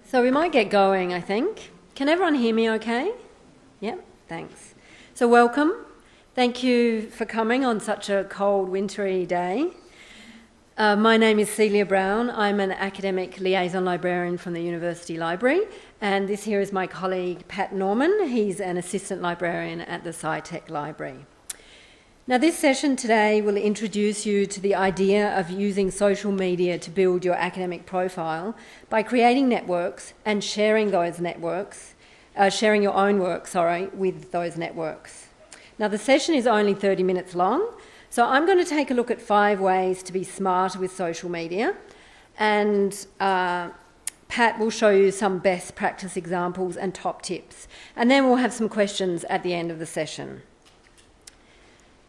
So we might get going, I think. Can everyone hear me okay? Yep, thanks. So welcome. Thank you for coming on such a cold, wintry day. My name is Celia Brown. I'm an academic liaison librarian from the University Library, and this here is my colleague Pat Norman. He's an assistant librarian at the SciTech Library. Now, this session today will introduce you to the idea of using social media to build your academic profile by creating networks and sharing those networks, sharing your own work, with those networks. Now, the session is only 30 minutes long, so I'm going to take a look at 5 ways to be smarter with social media, and Pat will show you some best practice examples and top tips, and then we'll have some questions at the end of the session.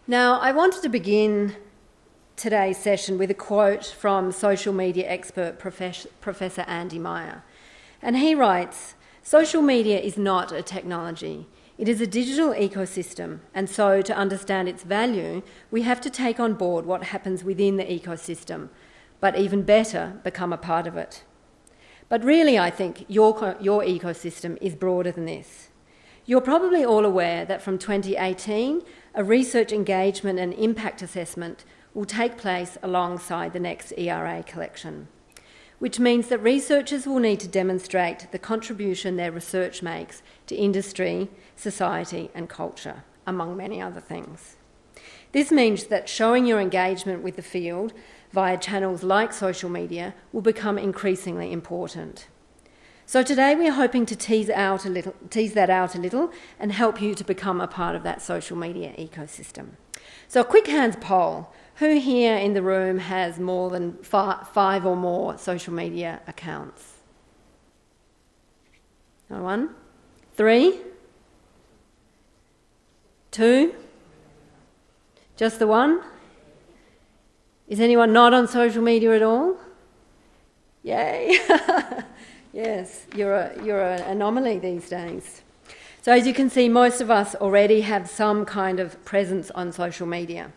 Now, I wanted to begin today's session with a quote from social media expert Professor Andy Meyer. And he writes, "Social media is not a technology. It is a digital ecosystem, and so to understand its value, we have to take on board what happens within the ecosystem, but even better, become a part of it." But really, I think your ecosystem is broader than this. You're probably all aware that from 2018, a research engagement and impact assessment will take place alongside the next ERA collection, which means that researchers will need to demonstrate the contribution their research makes to industry, society and culture, among many other things. This means that showing your engagement with the field via channels like social media will become increasingly important. So today we're hoping to tease that out a little and help you to become a part of that social media ecosystem. So a quick hands poll. Who here in the room has more than 5 or more social media accounts? No one? 3? 2? Just the one? Is anyone not on social media at all? Yay! Yes, you're an anomaly these days. So as you can see, most of us already have some kind of presence on social media.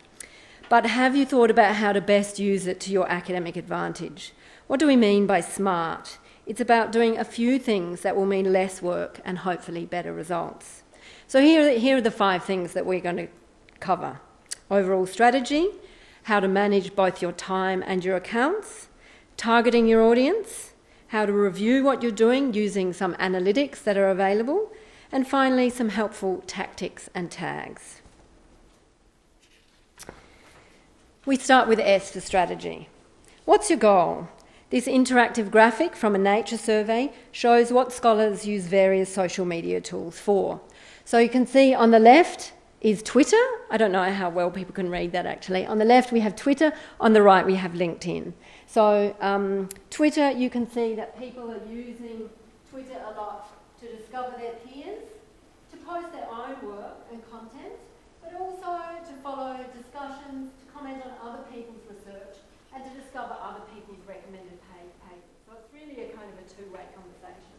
But have you thought about how to best use it to your academic advantage? What do we mean by smart? It's about doing a few things that will mean less work and hopefully better results. So here are the 5 things that we're going to cover. Overall strategy, how to manage both your time and your accounts, targeting your audience, how to review what you're doing using some analytics that are available, and finally some helpful tactics and tags. We start with S for strategy. What's your goal? This interactive graphic from a Nature survey shows what scholars use various social media tools for. So you can see on the left is Twitter. I don't know how well people can read that actually. On the left we have Twitter, on the right we have LinkedIn. So Twitter, you can see that people are using Twitter a lot to discover their peers, to post their own work and content, but also to follow discussions, to comment on other people's research, and to discover other people's recommended papers. So it's really a kind of a two-way conversation.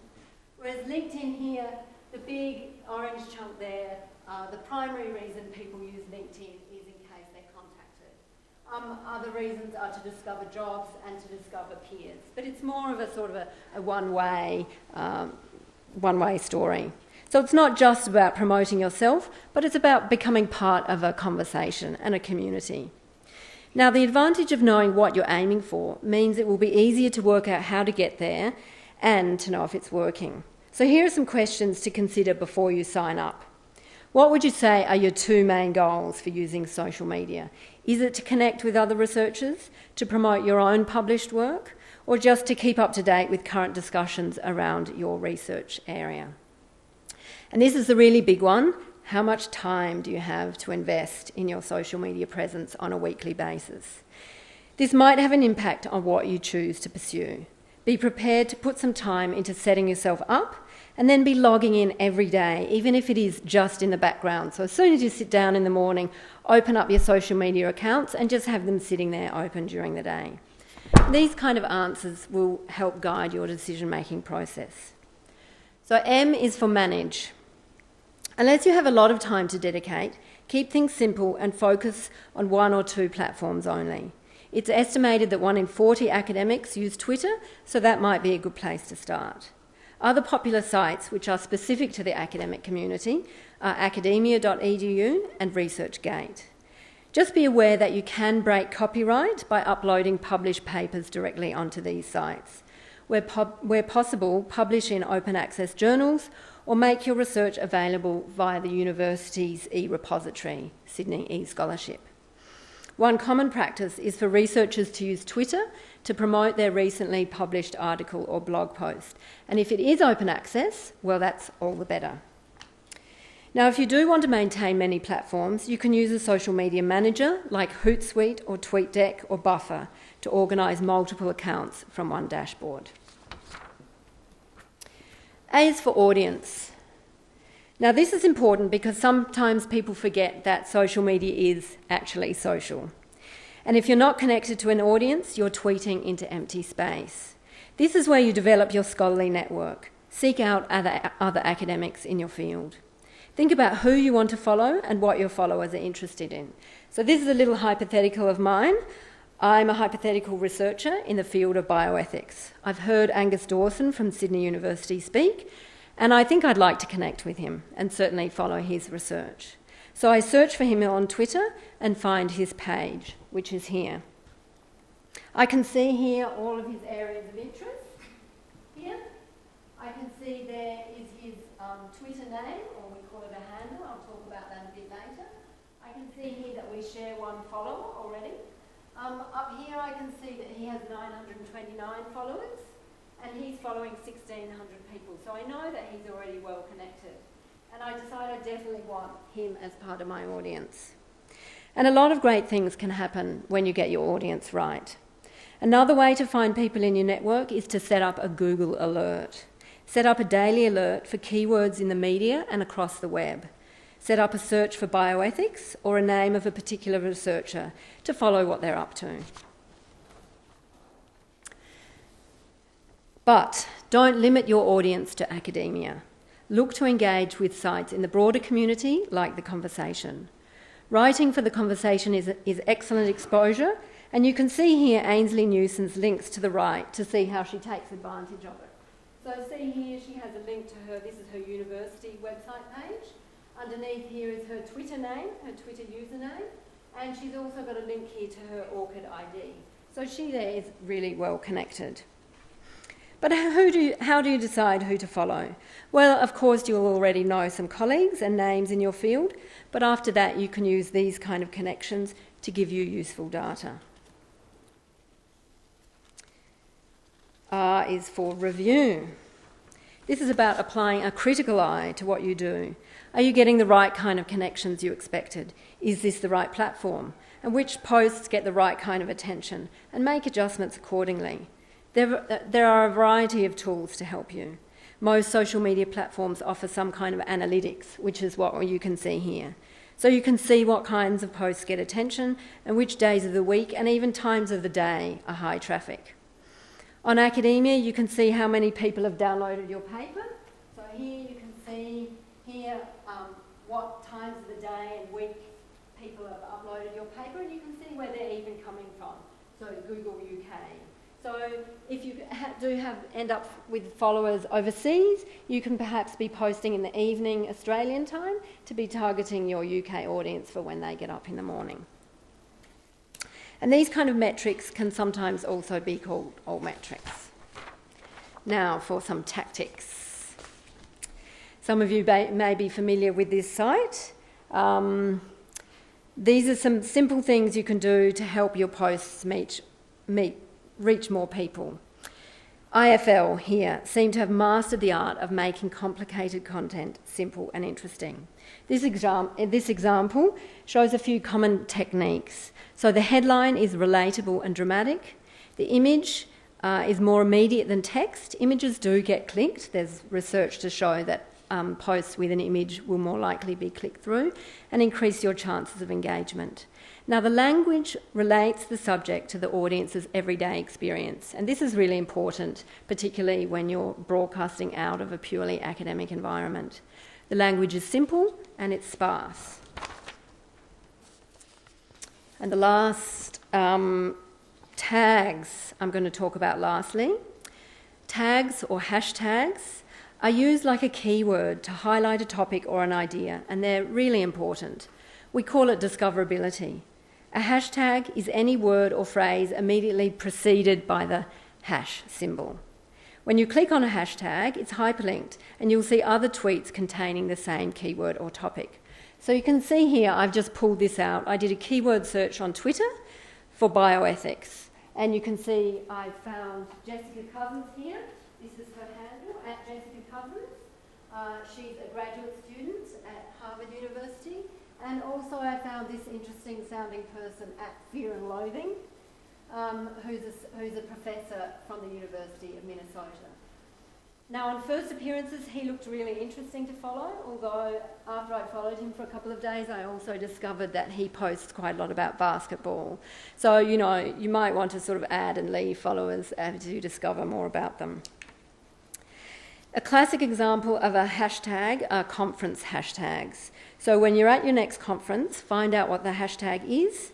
Whereas LinkedIn here, the big orange chunk there, the primary reason people use LinkedIn is in case they're contacted. Other reasons are to discover jobs and to discover peers. But it's more of a sort of a one-way story. So it's not just about promoting yourself, but it's about becoming part of a conversation and a community. Now, the advantage of knowing what you're aiming for means it will be easier to work out how to get there and to know if it's working. So here are some questions to consider before you sign up. What would you say are your 2 main goals for using social media? Is it to connect with other researchers, to promote your own published work, or just to keep up to date with current discussions around your research area? And this is the really big one. How much time do you have to invest in your social media presence on a weekly basis? This might have an impact on what you choose to pursue. Be prepared to put some time into setting yourself up and then be logging in every day, even if it is just in the background. So as soon as you sit down in the morning, open up your social media accounts and just have them sitting there open during the day. These kind of answers will help guide your decision-making process. So M is for manage. Unless you have a lot of time to dedicate, keep things simple and focus on 1 or 2 platforms only. It's estimated that 1 in 40 academics use Twitter, so that might be a good place to start. Other popular sites which are specific to the academic community are academia.edu and ResearchGate. Just be aware that you can break copyright by uploading published papers directly onto these sites. Where possible, publish in open access journals or make your research available via the university's e-repository, Sydney eScholarship. One common practice is for researchers to use Twitter to promote their recently published article or blog post. And if it is open access, well, that's all the better. Now, if you do want to maintain many platforms, you can use a social media manager like Hootsuite or TweetDeck or Buffer to organise multiple accounts from one dashboard. A is for audience. Now, this is important because sometimes people forget that social media is actually social. And if you're not connected to an audience, you're tweeting into empty space. This is where you develop your scholarly network. Seek out other academics in your field. Think about who you want to follow and what your followers are interested in. So this is a little hypothetical of mine. I'm a hypothetical researcher in the field of bioethics. I've heard Angus Dawson from Sydney University speak, and I think I'd like to connect with him and certainly follow his research. So I search for him on Twitter and find his page, which is here. I can see here all of his areas of interest. Here, I can see there is his Twitter name, or we call it a handle. I'll talk about that a bit later. I can see here that we share one follower already. Up here I can see that he has 929 followers and he's following 1,600 people. So I know that he's already well connected. And I decided I definitely want him as part of my audience. And a lot of great things can happen when you get your audience right. Another way to find people in your network is to set up a Google alert. Set up a daily alert for keywords in the media and across the web. Set up a search for bioethics or a name of a particular researcher to follow what they're up to. But don't limit your audience to academia. Look to engage with sites in the broader community, like The Conversation. Writing for The Conversation is excellent exposure, and you can see here Ainsley Newson's links to the right to see how she takes advantage of it. So see here, she has a link to this is her university website page. Underneath here is her Twitter name, her Twitter username, and she's also got a link here to her ORCID ID. So she there is really well connected. But how do you decide who to follow? Well, of course, you'll already know some colleagues and names in your field, but after that you can use these kind of connections to give you useful data. R is for review. This is about applying a critical eye to what you do. Are you getting the right kind of connections you expected? Is this the right platform? And which posts get the right kind of attention? And make adjustments accordingly. There are a variety of tools to help you. Most social media platforms offer some kind of analytics, which is what you can see here. So you can see what kinds of posts get attention and which days of the week and even times of the day are high traffic. On academia, you can see how many people have downloaded your paper. So here you can see here what times of the day and week people have uploaded your paper, and you can see where they're even coming from. So Google UK. So if you end up with followers overseas, you can perhaps be posting in the evening Australian time to be targeting your UK audience for when they get up in the morning. And these kind of metrics can sometimes also be called altmetrics. Now for some tactics. Some of you may be familiar with this site. These are some simple things you can do to help your posts reach more people. IFL here seem to have mastered the art of making complicated content simple and interesting. This example shows a few common techniques. So the headline is relatable and dramatic. The image is more immediate than text. Images do get clicked. There's research to show that posts with an image will more likely be clicked through and increase your chances of engagement. Now, the language relates the subject to the audience's everyday experience, and this is really important, particularly when you're broadcasting out of a purely academic environment. The language is simple and it's sparse. And the last tags I'm going to talk about lastly. Tags or hashtags are used like a keyword to highlight a topic or an idea, and they're really important. We call it discoverability. A hashtag is any word or phrase immediately preceded by the hash symbol. When you click on a hashtag, it's hyperlinked, and you'll see other tweets containing the same keyword or topic. So you can see here, I've just pulled this out. I did a keyword search on Twitter for bioethics, and you can see I found Jessica Cousins here. This is her handle, at Jessica Cousins. She's a graduate student at Harvard University, and also I found this interesting sounding person at Fear and Loathing, who's a professor from the University of Minnesota. Now, on first appearances, he looked really interesting to follow, although after I followed him for a couple of days, I also discovered that he posts quite a lot about basketball. So, you know, you might want to sort of add and leave followers as you discover more about them. A classic example of a hashtag are conference hashtags. So when you're at your next conference, find out what the hashtag is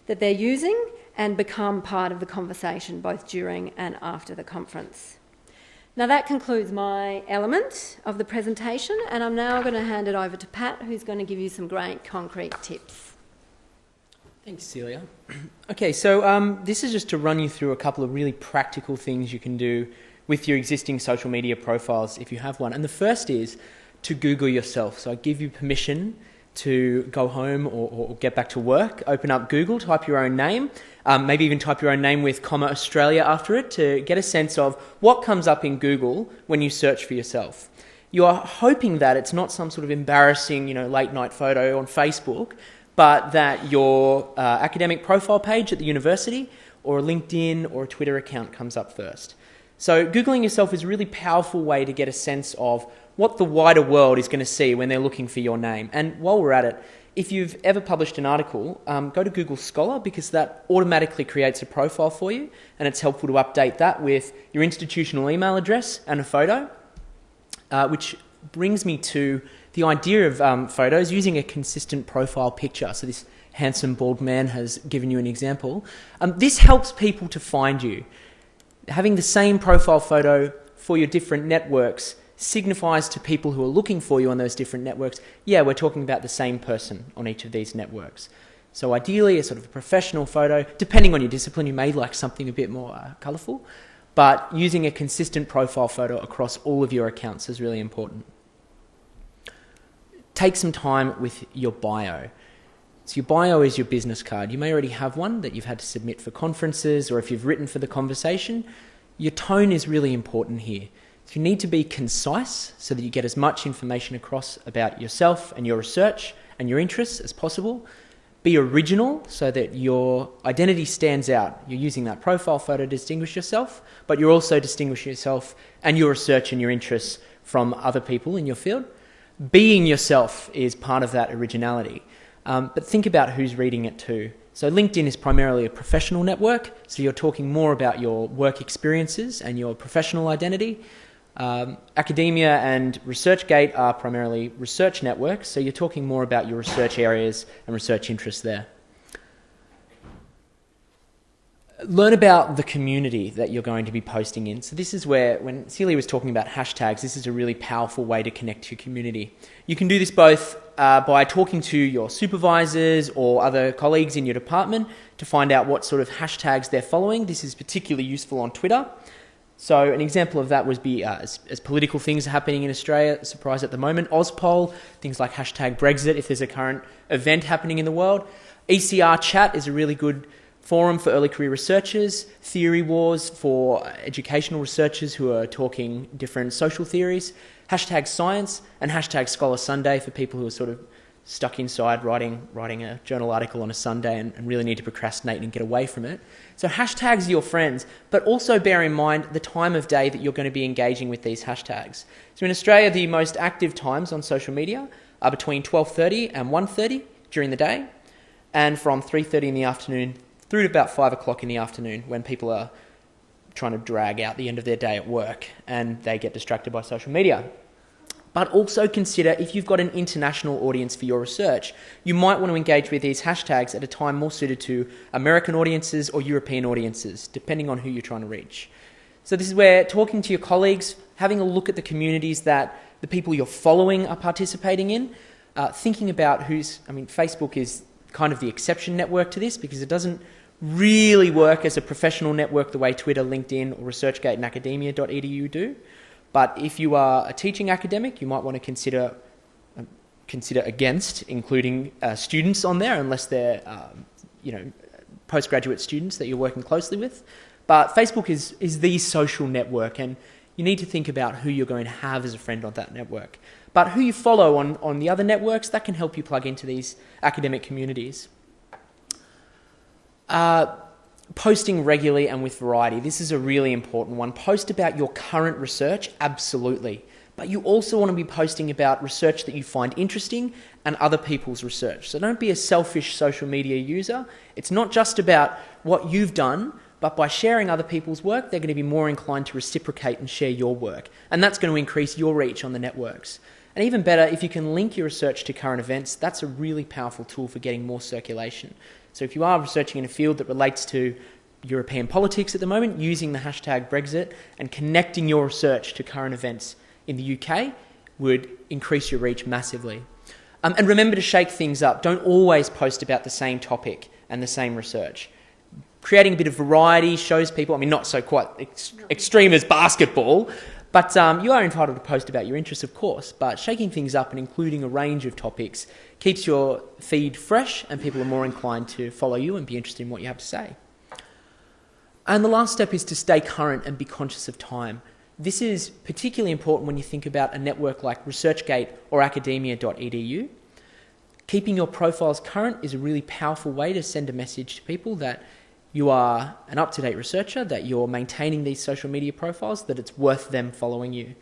that they're using and become part of the conversation both during and after the conference. Now that concludes my element of the presentation, and I'm now going to hand it over to Pat, who's going to give you some great concrete tips. Thanks, Celia. Okay, so this is just to run you through a couple of really practical things you can do with your existing social media profiles if you have one. And the first is to Google yourself. So I give you permission to go home or get back to work, open up Google, type your own name, maybe even type your own name with comma Australia after it to get a sense of what comes up in Google when you search for yourself. You are hoping that it's not some sort of embarrassing, late night photo on Facebook, but that your academic profile page at the university or a LinkedIn or a Twitter account comes up first. So Googling yourself is a really powerful way to get a sense of what the wider world is going to see when they're looking for your name. And while we're at it, if you've ever published an article, go to Google Scholar, because that automatically creates a profile for you, and it's helpful to update that with your institutional email address and a photo, which brings me to the idea of photos using a consistent profile picture. So this handsome bald man has given you an example. This helps people to find you. Having the same profile photo for your different networks signifies to people who are looking for you on those different networks, yeah, we're talking about the same person on each of these networks. So ideally, a sort of a professional photo, depending on your discipline, you may like something a bit more colourful, but using a consistent profile photo across all of your accounts is really important. Take some time with your bio. So your bio is your business card. You may already have one that you've had to submit for conferences, or if you've written for the conversation. Your tone is really important here. So you need to be concise so that you get as much information across about yourself and your research and your interests as possible. Be original so that your identity stands out. You're using that profile photo to distinguish yourself, but you're also distinguishing yourself and your research and your interests from other people in your field. Being yourself is part of that originality. But think about who's reading it too. So LinkedIn is primarily a professional network, so you're talking more about your work experiences and your professional identity. Academia and ResearchGate are primarily research networks, so you're talking more about your research areas and research interests there. Learn about the community that you're going to be posting in. So this is where, when Celia was talking about hashtags, this is a really powerful way to connect to your community. You can do this both by talking to your supervisors or other colleagues in your department to find out what sort of hashtags they're following. This is particularly useful on Twitter. So an example of that would be as political things are happening in Australia, surprise at the moment, Ozpoll, things like hashtag Brexit if there's a current event happening in the world. ECR Chat is a really good forum for early career researchers, Theory Wars for educational researchers who are talking different social theories, hashtag Science, and hashtag Scholar Sunday for people who are sort of stuck inside writing a journal article on a Sunday and really need to procrastinate and get away from it. So hashtags are your friends, but also bear in mind the time of day that you're going to be engaging with these hashtags. So in Australia, the most active times on social media are between 12:30 and 1:30 during the day, and from 3:30 in the afternoon through to about 5 o'clock in the afternoon when people are trying to drag out the end of their day at work and they get distracted by social media. But also consider if you've got an international audience for your research, you might want to engage with these hashtags at a time more suited to American audiences or European audiences, depending on who you're trying to reach. So this is where talking to your colleagues, having a look at the communities that the people you're following are participating in, thinking about Facebook is kind of the exception network to this because it doesn't really work as a professional network the way Twitter, LinkedIn, or ResearchGate and academia.edu do. But if you are a teaching academic, you might want to consider against including students on there unless they're postgraduate students that you're working closely with. But Facebook is the social network, and you need to think about who you're going to have as a friend on that network. But who you follow on the other networks, that can help you plug into these academic communities. Posting regularly and with variety. This is a really important one. Post about your current research, absolutely. But you also want to be posting about research that you find interesting and other people's research. So don't be a selfish social media user. It's not just about what you've done, but by sharing other people's work, they're going to be more inclined to reciprocate and share your work. And that's going to increase your reach on the networks. And even better, if you can link your research to current events, that's a really powerful tool for getting more circulation. So if you are researching in a field that relates to European politics at the moment, using the hashtag Brexit and connecting your research to current events in the UK would increase your reach massively. And remember to shake things up. Don't always post about the same topic and the same research. Creating a bit of variety shows people, not so quite extreme as basketball, but you are entitled to post about your interests, of course, but shaking things up and including a range of topics keeps your feed fresh and people are more inclined to follow you and be interested in what you have to say. And the last step is to stay current and be conscious of time. This is particularly important when you think about a network like ResearchGate or academia.edu. Keeping your profiles current is a really powerful way to send a message to people that you are an up-to-date researcher, that you're maintaining these social media profiles, that it's worth them following you.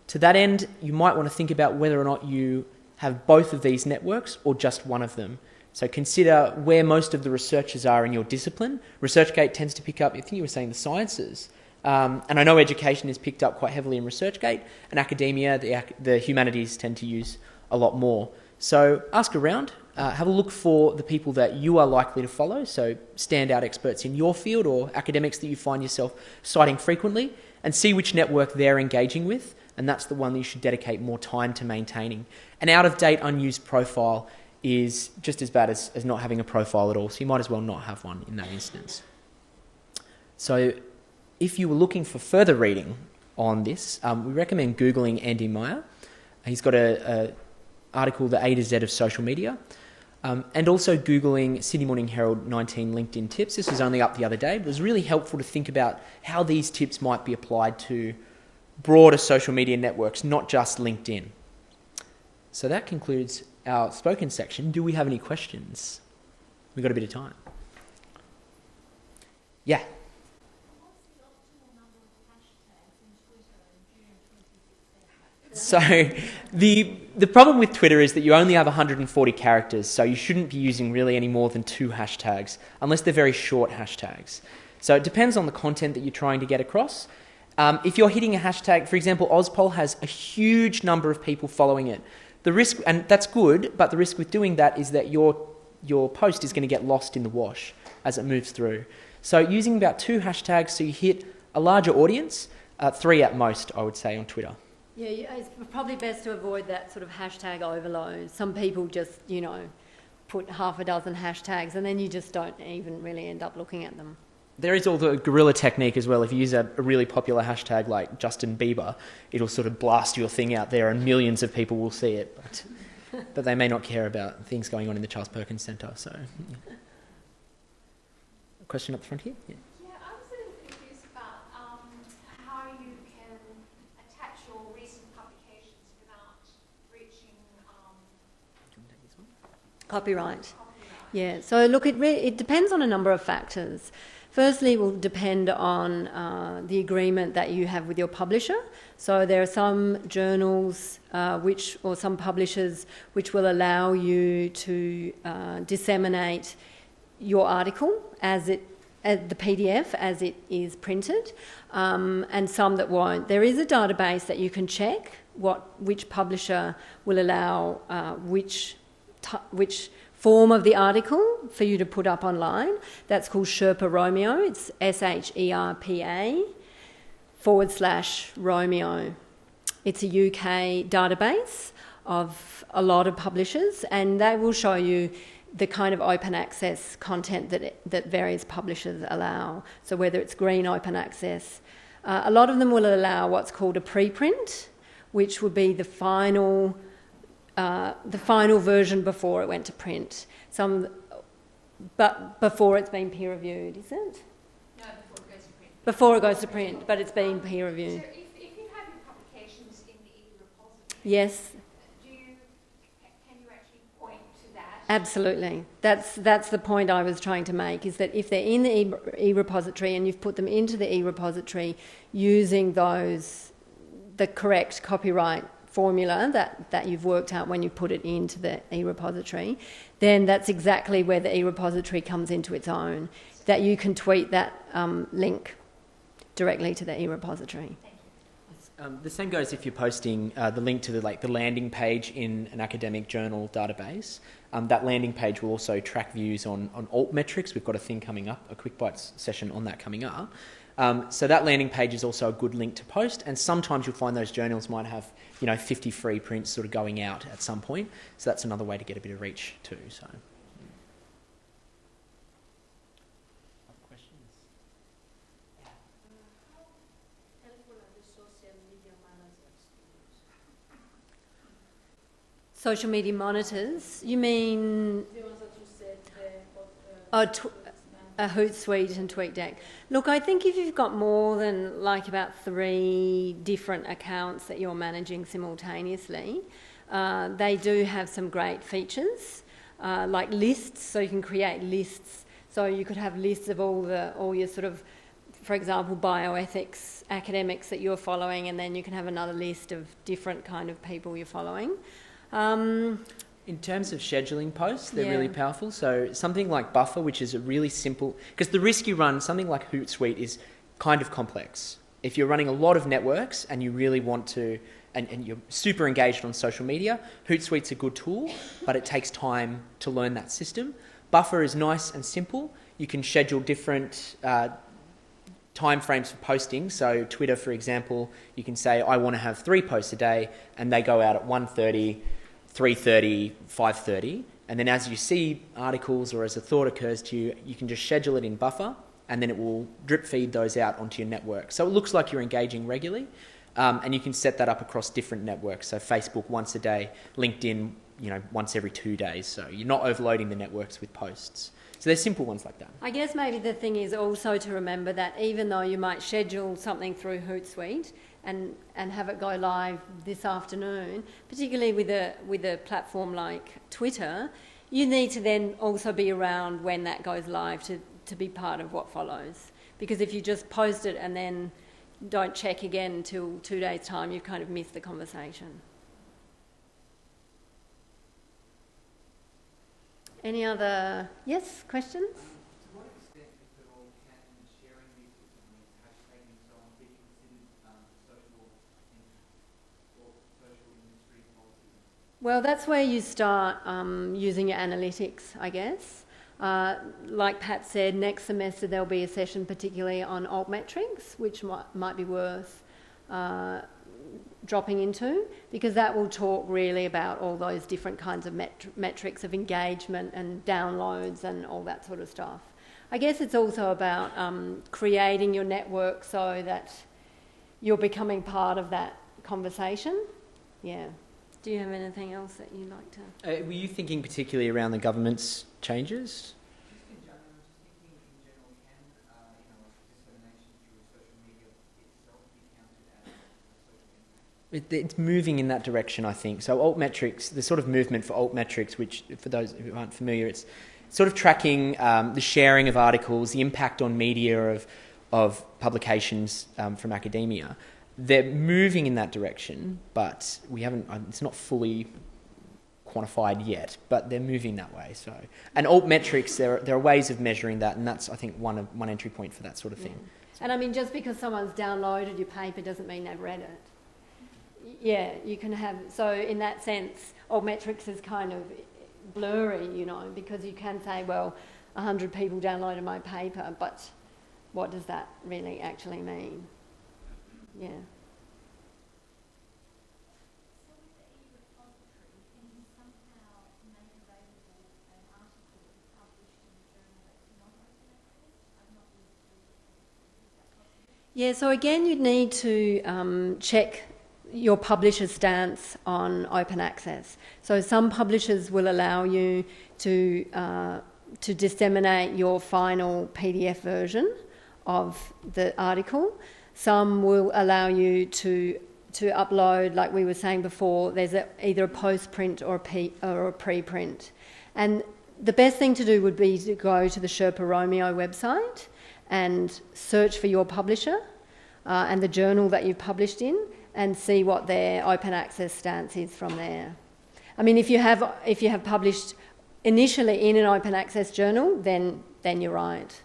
To that end, you might want to think about whether or not you have both of these networks or just one of them. So consider where most of the researchers are in your discipline. ResearchGate tends to pick up, I think you were saying, the sciences. And I know education is picked up quite heavily in ResearchGate, and academia, the humanities tend to use a lot more. So ask around, have a look for the people that you are likely to follow, so standout experts in your field or academics that you find yourself citing frequently, and see which network they're engaging with, and that's the one that you should dedicate more time to maintaining. An out-of-date, unused profile is just as bad as not having a profile at all, so you might as well not have one in that instance. So if you were looking for further reading on this, we recommend Googling Andy Meyer. He's got an article, The A to Z of Social Media, and also Googling Sydney Morning Herald 19 LinkedIn tips. This was only up the other day, but it was really helpful to think about how these tips might be applied to broader social media networks, not just LinkedIn. So that concludes our spoken section. Do we have any questions? We've got a bit of time. Yeah. So the problem with Twitter is that you only have 140 characters, so you shouldn't be using really any more than 2 hashtags, unless they're very short hashtags. So it depends on the content that you're trying to get across. If you're hitting a hashtag, for example, Ozpol has a huge number of people following it. The risk, and that's good, but the risk with doing that is that your post is going to get lost in the wash as it moves through. So using about 2 hashtags so you hit a larger audience, 3 at most, I would say, on Twitter. Yeah, it's probably best to avoid that sort of hashtag overload. Some people just, put half a dozen hashtags and then you just don't even really end up looking at them. There is all the guerrilla technique as well. If you use a really popular hashtag like Justin Bieber, it'll sort of blast your thing out there and millions of people will see it, but they may not care about things going on in the Charles Perkins Centre. So, yeah. A question up the front here? Yeah. I was sort of confused about how you can attach your recent publications without breaching... Do you want to take this one? Copyright. Yeah, so look, it depends on a number of factors. Firstly, it will depend on the agreement that you have with your publisher. So there are some journals or some publishers which will allow you to disseminate your article as the PDF as it is printed, and some that won't. There is a database that you can check which publisher will allow which form of the article for you to put up online. That's called Sherpa Romeo. It's SHERPA. /Romeo. It's a UK database of a lot of publishers, and they will show you the kind of open access content that various publishers allow. So whether it's green open access, a lot of them will allow what's called a preprint, which would be the final version before it went to print. But before it's been peer reviewed, is it? No, before it goes to print. Before it goes to print, but it's been peer reviewed. So if you have your publications in the e-repository, Yes. Can you actually point to that? Absolutely. That's the point I was trying to make, is that if they're in the e-repository and you've put them into the e-repository using the correct copyright formula that you've worked out when you put it into the e-repository, then that's exactly where the e-repository comes into its own, that you can tweet that link directly to the e-repository. The same goes if you're posting the link to the landing page in an academic journal database. That landing page will also track views on Altmetrics. We've got a thing coming up, a quick bites session on that coming up. So that landing page is also a good link to post, and sometimes you'll find those journals might have 50 free prints sort of going out at some point. So that's another way to get a bit of reach too. So. Social media monitors, you mean The ones that you said, Hootsuite and TweetDeck. Look, I think if you've got more than about 3 different accounts that you're managing simultaneously, they do have some great features, like lists, so you can create lists. So you could have lists of all your sort of, for example, bioethics academics that you're following, and then you can have another list of different kind of people you're following. In terms of scheduling posts, they're really powerful. So something like Buffer, which is a really simple... Because the risk you run, something like Hootsuite is kind of complex. If you're running a lot of networks and you really want to... And you're super engaged on social media, Hootsuite's a good tool, but it takes time to learn that system. Buffer is nice and simple. You can schedule different time frames for posting. So Twitter, for example, you can say, I want to have 3 posts a day, and they go out at 1:30, 3:30, 5:30, and then as you see articles or as a thought occurs to you, you can just schedule it in Buffer, and then it will drip feed those out onto your network. So it looks like you're engaging regularly, and you can set that up across different networks. So Facebook once a day, LinkedIn, once every 2 days. So you're not overloading the networks with posts. So there's simple ones like that. I guess maybe the thing is also to remember that even though you might schedule something through Hootsuite and have it go live this afternoon, particularly with a platform like Twitter, you need to then also be around when that goes live to be part of what follows. Because if you just post it and then don't check again until 2 days' time, you've kind of missed the conversation. Any other, questions? To what extent, if at all, can sharing these sorts of links, hashtagging and so on, be considered social industry policy? Well, that's where you start using your analytics, I guess. Like Pat said, next semester there'll be a session particularly on Altmetrics, which might be worth dropping into, because that will talk really about all those different kinds of metrics of engagement and downloads and all that sort of stuff. I guess it's also about creating your network so that you're becoming part of that conversation. Yeah. Do you have anything else that you'd like to... Were you thinking particularly around the government's changes? Just in general, can dissemination through social media itself be counted as a social impact? It's moving in that direction, I think. So Altmetrics, the sort of movement for Altmetrics, which for those who aren't familiar, it's sort of tracking the sharing of articles, the impact on media of publications from academia. They're moving in that direction, but we haven't. It's not fully quantified yet, but they're moving that way. So, and Altmetrics, there are ways of measuring that, and that's, I think, one entry point for that sort of thing. And I mean, just because someone's downloaded your paper doesn't mean they've read it. Yeah, you can have... So in that sense, Altmetrics is kind of blurry, because you can say, well, 100 people downloaded my paper, but what does that really actually mean? Yeah. So with the e-repository, can you somehow make available an article published in a journal that's not open access? I've not used e-repository. Is that possible? Yeah, so again, you'd need to check your publisher's stance on open access. So some publishers will allow you to disseminate your final PDF version of the article. Some will allow you to upload, like we were saying before, there's either a post-print or a pre-print. And the best thing to do would be to go to the Sherpa Romeo website and search for your publisher and the journal that you've published in, and see what their open access stance is from there. I mean, if you have published initially in an open access journal, then you're right.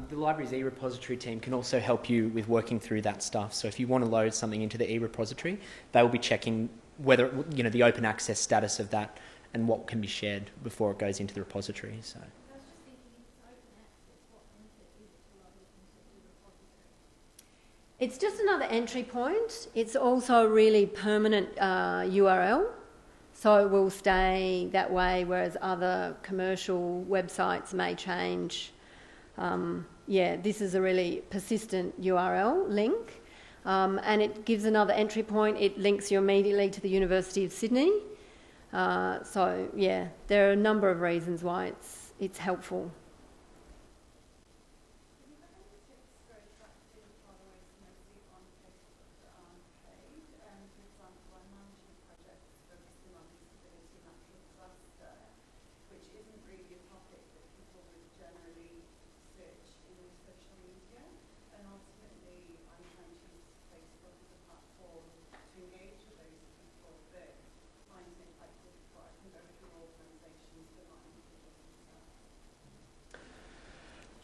The library's e-repository team can also help you with working through that stuff. So if you want to load something into the e-repository, they will be checking whether, you know, the open access status of that and what can be shared before it goes into the repository. So. I was just thinking, if it's open access, what benefit is it to log it into e-repository? It's just another entry point. It's also a really permanent URL, so it will stay that way, whereas other commercial websites may change. This is a really persistent URL link, and it gives another entry point. It links you immediately to the University of Sydney. There are a number of reasons why it's helpful.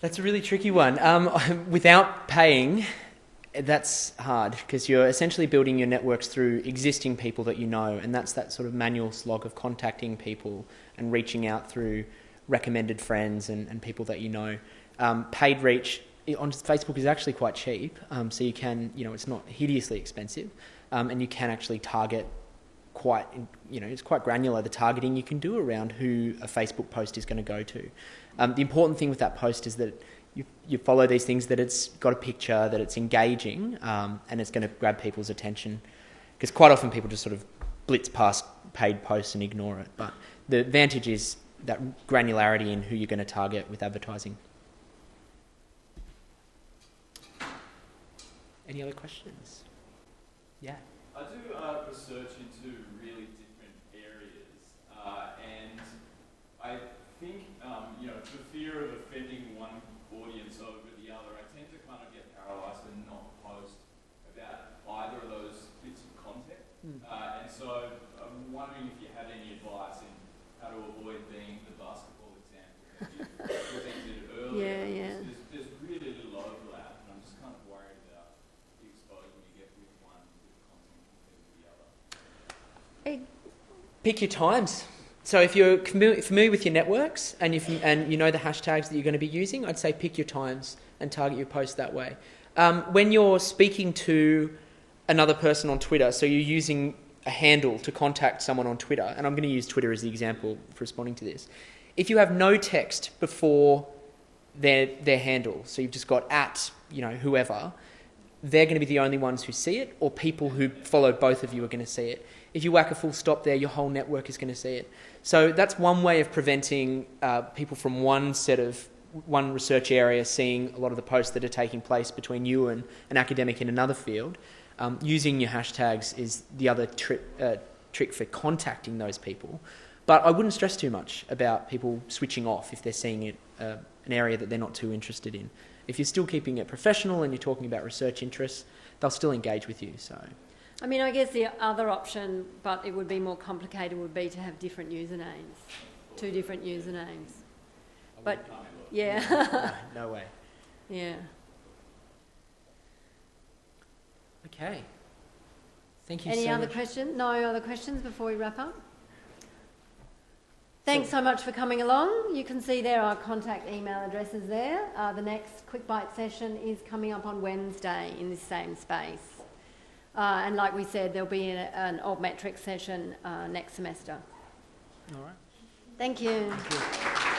That's a really tricky one. Without paying, that's hard because you're essentially building your networks through existing people that you know, and that's that sort of manual slog of contacting people and reaching out through recommended friends and people that you know. Paid reach on Facebook is actually quite cheap, so you can, it's not hideously expensive, and you can actually target quite, it's quite granular, the targeting you can do around who a Facebook post is going to go to. The important thing with that post is that you follow these things, that it's got a picture, that it's engaging, and it's going to grab people's attention. Because quite often people just sort of blitz past paid posts and ignore it. But the advantage is that granularity in who you're going to target with advertising. Any other questions? Yeah. I do research into really different areas, and I think, for fear of offending one audience over the other, I tend to kind of get paralysed and not post about either of those bits of content. And so I'm wondering if you had any advice in how to avoid being the basketball example that you presented earlier. Yeah. There's really little overlap, and I'm just kind of worried about the exposure you get with one bit of content compared to the other. Pick your times. So if you're familiar with your networks and you know the hashtags that you're going to be using, I'd say pick your times and target your post that way. When you're speaking to another person on Twitter, so you're using a handle to contact someone on Twitter, and I'm going to use Twitter as the example for responding to this. If you have no text before their handle, so you've just got whoever, they're going to be the only ones who see it, or people who follow both of you are going to see it. If you whack a full stop there, your whole network is going to see it. So that's one way of preventing people from one research area seeing a lot of the posts that are taking place between you and an academic in another field. Using your hashtags is the other trick for contacting those people. But I wouldn't stress too much about people switching off if they're seeing it an area that they're not too interested in. If you're still keeping it professional and you're talking about research interests, they'll still engage with you. So, I mean, I guess the other option, but it would be more complicated, would be to have different usernames, 2 different usernames. But yeah, no way. Yeah. Okay. Thank you. Any so other much. questions? No other questions before we wrap up? Thanks so much for coming along. You can see there are contact email addresses there. The next Quick Bite session is coming up on Wednesday in this same space. And like we said, there'll be an Altmetrics session next semester. All right. Thank you. Thank you.